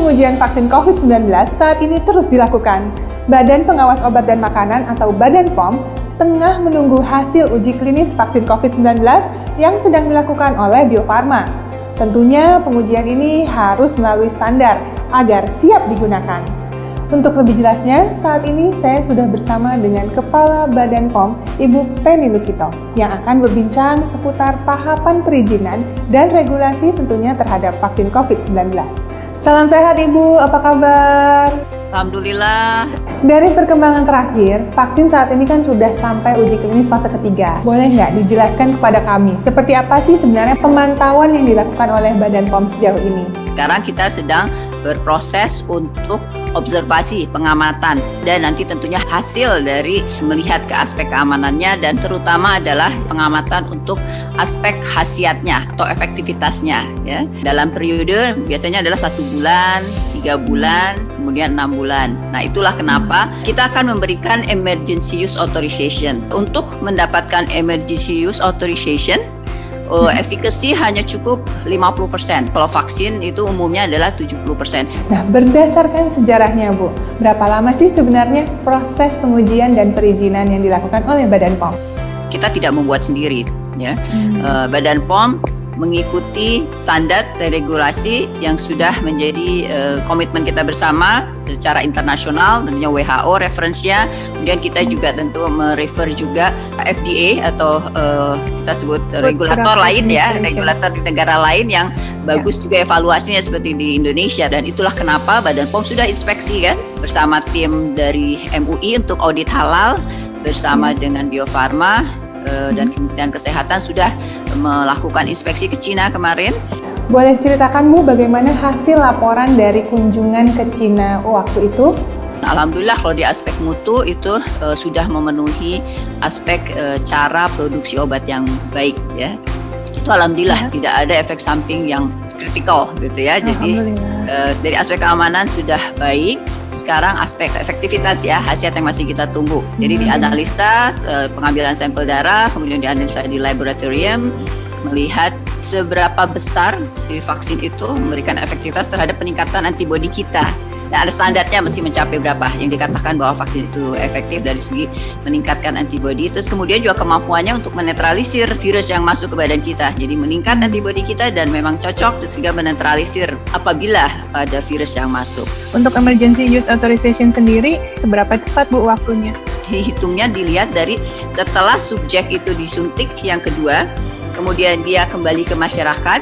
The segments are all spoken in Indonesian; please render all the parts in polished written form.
pengujian vaksin COVID-19 saat ini terus dilakukan. Badan Pengawas Obat dan Makanan atau Badan POM tengah menunggu hasil uji klinis vaksin COVID-19 yang sedang dilakukan oleh Bio Farma. Tentunya pengujian ini harus melalui standar agar siap digunakan. Untuk lebih jelasnya, saat ini saya sudah bersama dengan Kepala Badan POM, Ibu Penny Lukito, yang akan berbincang seputar tahapan perizinan dan regulasi tentunya terhadap vaksin COVID-19. Salam sehat Ibu, apa kabar? Alhamdulillah. Dari perkembangan terakhir, vaksin saat ini kan sudah sampai uji klinis fase ketiga. Boleh nggak dijelaskan kepada kami, seperti apa sih sebenarnya pemantauan yang dilakukan oleh Badan POM sejauh ini? Sekarang kita sedang berproses untuk observasi, pengamatan, dan nanti tentunya hasil dari melihat ke aspek keamanannya dan terutama adalah pengamatan untuk aspek khasiatnya atau efektivitasnya. Ya. Dalam periode biasanya adalah 1 bulan, 3 bulan, kemudian 6 bulan. Nah itulah kenapa kita akan memberikan emergency use authorization. Untuk mendapatkan emergency use authorization, efficacy hanya cukup 50%. Kalau vaksin itu umumnya adalah 70%. Nah, berdasarkan sejarahnya, Bu, berapa lama sih sebenarnya proses pengujian dan perizinan yang dilakukan oleh Badan POM? Kita tidak membuat sendiri, ya. Badan POM mengikuti standar dan regulasi yang sudah menjadi komitmen kita bersama secara internasional, tentunya WHO referensinya, kemudian kita juga tentu merefer juga FDA atau kita sebut regulator lain ya, regulator di negara lain yang bagus juga evaluasinya seperti di Indonesia, dan itulah kenapa Badan POM sudah inspeksi kan bersama tim dari MUI untuk audit halal bersama dengan Bio Farma dan Kementerian Kesehatan sudah melakukan inspeksi ke Cina kemarin. Boleh ceritakan Bu bagaimana hasil laporan dari kunjungan ke Cina waktu itu? Alhamdulillah kalau di aspek mutu itu sudah memenuhi aspek cara produksi obat yang baik ya. Itu alhamdulillah tidak ada efek samping yang kritikal gitu ya. Jadi dari aspek keamanan sudah baik. Sekarang aspek efektivitas ya, khasiat yang masih kita tunggu. Jadi dianalisa pengambilan sampel darah, kemudian dianalisa di laboratorium, melihat seberapa besar si vaksin itu memberikan efektivitas terhadap peningkatan antibodi kita. Nah, ada standarnya mesti mencapai berapa yang dikatakan bahwa vaksin itu efektif dari segi meningkatkan antibodi. Terus kemudian juga kemampuannya untuk menetralisir virus yang masuk ke badan kita. Jadi meningkat antibodi kita dan memang cocok sehingga menetralisir apabila ada virus yang masuk. Untuk emergency use authorization sendiri, seberapa cepat Bu waktunya? Dihitungnya dilihat dari setelah subjek itu disuntik yang kedua, kemudian dia kembali ke masyarakat,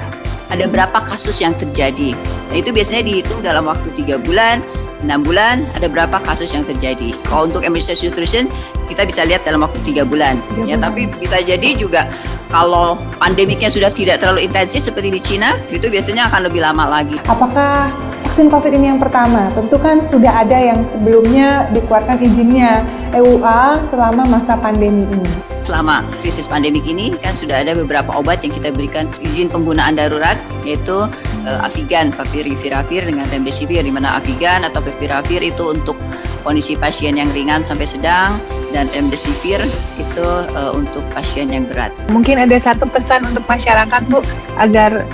ada berapa kasus yang terjadi. Nah itu biasanya dihitung dalam waktu 3 bulan, 6 bulan, ada berapa kasus yang terjadi. Kalau untuk emergency nutrition, kita bisa lihat dalam waktu 3 bulan. Ya, tapi bisa jadi juga kalau pandemiknya sudah tidak terlalu intensif seperti di Cina, itu biasanya akan lebih lama lagi. Apakah vaksin COVID ini yang pertama? Tentu kan sudah ada yang sebelumnya dikeluarkan izinnya EUA selama masa pandemi ini. Selama krisis pandemik ini kan sudah ada beberapa obat yang kita berikan izin penggunaan darurat, yaitu Avigan, Favipiravir dengan Remdesivir, di mana Avigan atau Favipiravir itu untuk kondisi pasien yang ringan sampai sedang, dan Remdesivir itu untuk pasien yang berat. Mungkin ada satu pesan untuk masyarakat Bu, agar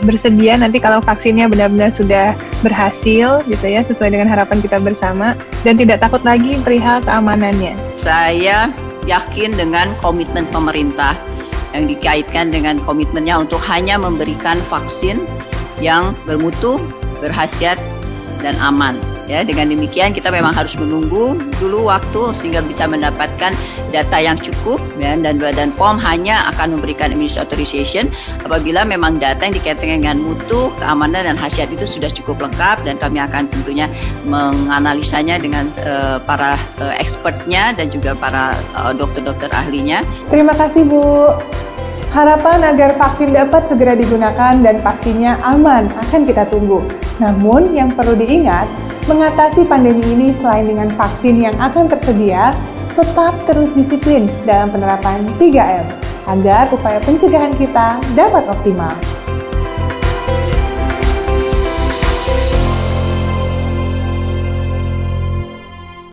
bersedia nanti kalau vaksinnya benar-benar sudah berhasil gitu ya, sesuai dengan harapan kita bersama, dan tidak takut lagi perihal keamanannya. Saya yakin dengan komitmen pemerintah yang dikaitkan dengan komitmennya untuk hanya memberikan vaksin yang bermutu, berkhasiat, dan aman. Ya, dengan demikian kita memang harus menunggu dulu waktu sehingga bisa mendapatkan data yang cukup, ya, dan Badan POM hanya akan memberikan emergency authorization apabila memang data yang dikaitkan dengan mutu, keamanan, dan khasiat itu sudah cukup lengkap, dan kami akan tentunya menganalisanya dengan para expertnya dan juga para dokter-dokter ahlinya. Terima kasih Bu. Harapan agar vaksin dapat segera digunakan dan pastinya aman akan kita tunggu. Namun yang perlu diingat, mengatasi pandemi ini selain dengan vaksin yang akan tersedia, tetap terus disiplin dalam penerapan 3M agar upaya pencegahan kita dapat optimal.